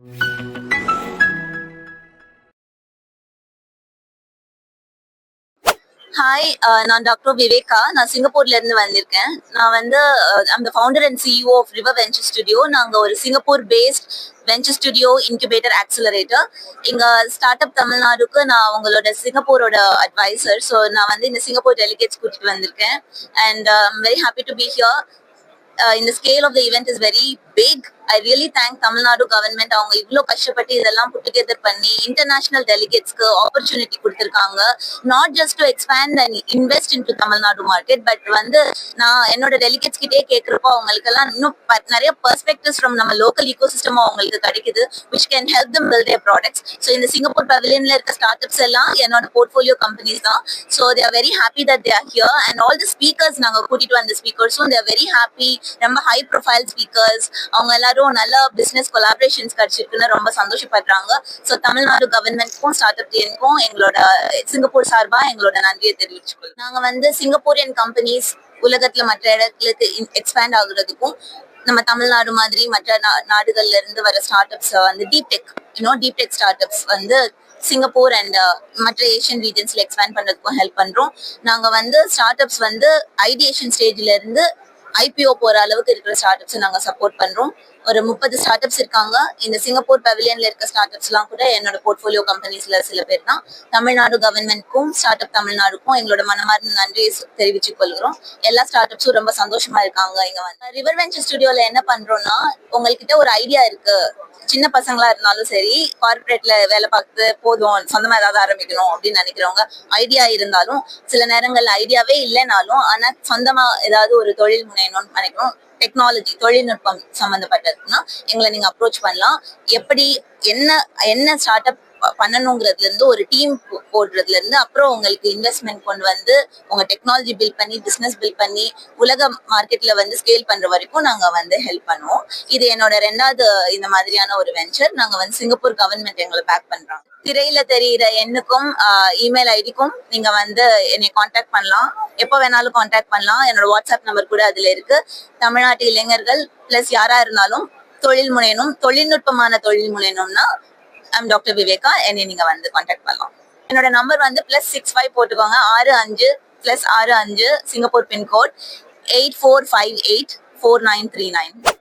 Hi, நான் doctor Viveka. நான் சிங்கப்பூர்ல இருந்து வந்திருக்கேன். நான் வந்து அந்த founder and CEO of river venture studio. நாங்க ஒரு Singapore based venture studio incubator accelerator. இங்க ஸ்டார்ட் அப் தமிழ்நாடுக்கு நான் உங்களோட சிங்கப்பூரோட அட்வைசர். ஸோ நான் வந்து இந்த சிங்கப்பூர் டெலிகேட்ஸ் கூட்டிட்டு வந்திருக்கேன். And I'm very happy to be here. இந்த scale of the event is very big. I really thank Tamil Nadu government. அவங்க இவ்வளோ கஷ்டப்பட்டு இதெல்லாம் புட் டுகெதர் பண்ணி இன்டர்நேஷனல் டெலிகேட்ஸ்க்கு ஆப்பர்ச்சுனிட்டி கொடுத்துருக்காங்க. Not just to expand and invest into Tamil Nadu market, but வந்து நான் என்னோட டெலிகேட்ஸ் கிட்டே கேட்குறப்போ அவங்களுக்கெல்லாம் இன்னும் நிறைய பெர்ஸ்பெக்டிவ்ஸ் ஃப்ரம் நம்ம லோக்கல் ஈகோ சிஸ்டம் அவங்களுக்கு கிடைக்குது, which can help them build their products. So இந்த சிங்கப்பூர் பவிலியன்ல இருக்க ஸ்டார்ட் அப்ஸ் எல்லாம் என்னோட போர்ட்ஃபோலியோ கம்பெனிஸ் தான். So they are very happy that they are here. And all the speakers நாங்கள் கூட்டிட்டு வந்த ஸ்பீக்கர்ஸும் தே ஆர் வெரி ஹாப்பி. ரொம்ப ஹை ப்ரொஃபைல் ஸ்பீக்கர்ஸ். அவங்க எல்லாரும் நல்ல பிசினஸ் கொலாபரேஷன்ஸ் கிடைச்சிருக்குன்னு ரொம்ப சந்தோஷப்படுறாங்க. ஸோ தமிழ்நாடு கவர்மெண்ட்க்கும் ஸ்டார்ட் அப் டீமுக்கும் எங்களோட சிங்கப்பூர் சார்பா எங்களோட நன்றியை தெரிவிச்சுக்கொள்ளும். நாங்க வந்து சிங்கப்பூரியன் கம்பெனிஸ் உலகத்துல மற்ற இடங்களுக்கு எக்ஸ்பேண்ட் ஆகுறதுக்கும் நம்ம தமிழ்நாடு மாதிரி மற்ற நாடுகள்ல இருந்து வர ஸ்டார்ட் அப்ஸ் வந்து டீப் டெக் ஸ்டார்ட் அப்ஸ் வந்து சிங்கப்பூர் அண்ட் மற்ற ஏஷியன் ரீஜன்ஸ்ல எக்ஸ்பேண்ட் பண்றதுக்கும் ஹெல்ப் பண்றோம். நாங்க வந்து ஸ்டார்ட் அப்ஸ் வந்து ஐடியேஷன் ஸ்டேஜ்ல இருந்து ஐபிஓ போற அளவுக்கு இருக்கிற ஸ்டார்ட் அப்ஸ் நாங்க சப்போர்ட் பண்றோம். ஒரு 30 ஸ்டார்ட் அப்ஸ் இருக்காங்க. இந்த சிங்கப்பூர் பவிலியன்ல இருக்க ஸ்டார்ட் அப்ஸ் எல்லாம் கூட என்னோட போர்ட்ஃபோலியோ கம்பெனிஸ்ல சில பேர் தான். தமிழ்நாடு கவர்மெண்ட்க்கும் ஸ்டார்ட் அப் தமிழ்நாடுக்கும் எங்களோட மனமார்ந்த நன்றியை தெரிவிச்சுக் கொள்கிறோம். எல்லா ஸ்டார்ட் அப்ஸும் ரொம்ப சந்தோஷமா இருக்காங்க. இங்க வந்து ரிவர் வெஞ்சர் ஸ்டுடியோல என்ன பண்றோம்னா, உங்ககிட்ட ஒரு ஐடியா இருக்கு, சின்ன பசங்களா இருந்தாலும் சரி, கார்பரேட்ல வேலை பார்த்து போதும் சொந்தமா ஏதாவது ஆரம்பிக்கணும் அப்படின்னு நினைக்கிறவங்க, ஐடியா இருந்தாலும் சில நேரங்கள்ல ஐடியாவே இல்லைனாலும் ஆனா சொந்தமா ஏதாவது ஒரு தொழில் முனையணும்னு நினைக்கிறோம், டெக்னாலஜி தொழில்நுட்பம் சம்பந்தப்பட்டதுன்னா எங்களை நீங்க அப்ரோச் பண்ணலாம். எப்படி என்ன ஸ்டார்ட் அப் பண்ணணுங்கிறதுல இருந்து ஒரு டீம் போடுறதுல இருந்து அப்புறம் உங்களுக்கு இன்வெஸ்ட்மெண்ட் கொண்டு வந்து உங்க டெக்னாலஜி பில்ட் பண்ணி பிசினஸ் பில்ட் பண்ணி உலக மார்க்கெட்ல வந்து ஸ்கேல் பண்ற வரைக்கும் நாங்க வந்து ஹெல்ப் பண்ணுவோம். இது என்னோட 2வது இந்த மாதிரியான ஒரு வெஞ்சர். நாங்க வந்து சிங்கப்பூர் கவர்மெண்ட் எங்களை பேக் பண்றோம். திரையில தெரிகிற எண்ணுக்கும் இமெயில் ஐடிக்கும் நீங்க வந்து என்னை கான்டாக்ட் பண்ணலாம். எப்போ வேணாலும் கான்டாக்ட் பண்ணலாம். என்னோட வாட்ஸ்அப் நம்பர் கூட அதுல இருக்கு. தமிழ்நாட்டு இளைஞர்கள் பிளஸ் யாரா இருந்தாலும் தொழில் முனையணும், தொழில்நுட்பமான தொழில் முனையணும்னா ஐம் டாக்டர் விவேகா. என்னை நீங்க வந்து கான்டாக்ட் பண்ணலாம். என்னோட நம்பர் வந்து +65 போட்டுக்கோங்க. 65 +65 சிங்கப்பூர் பின்கோட் 84584939.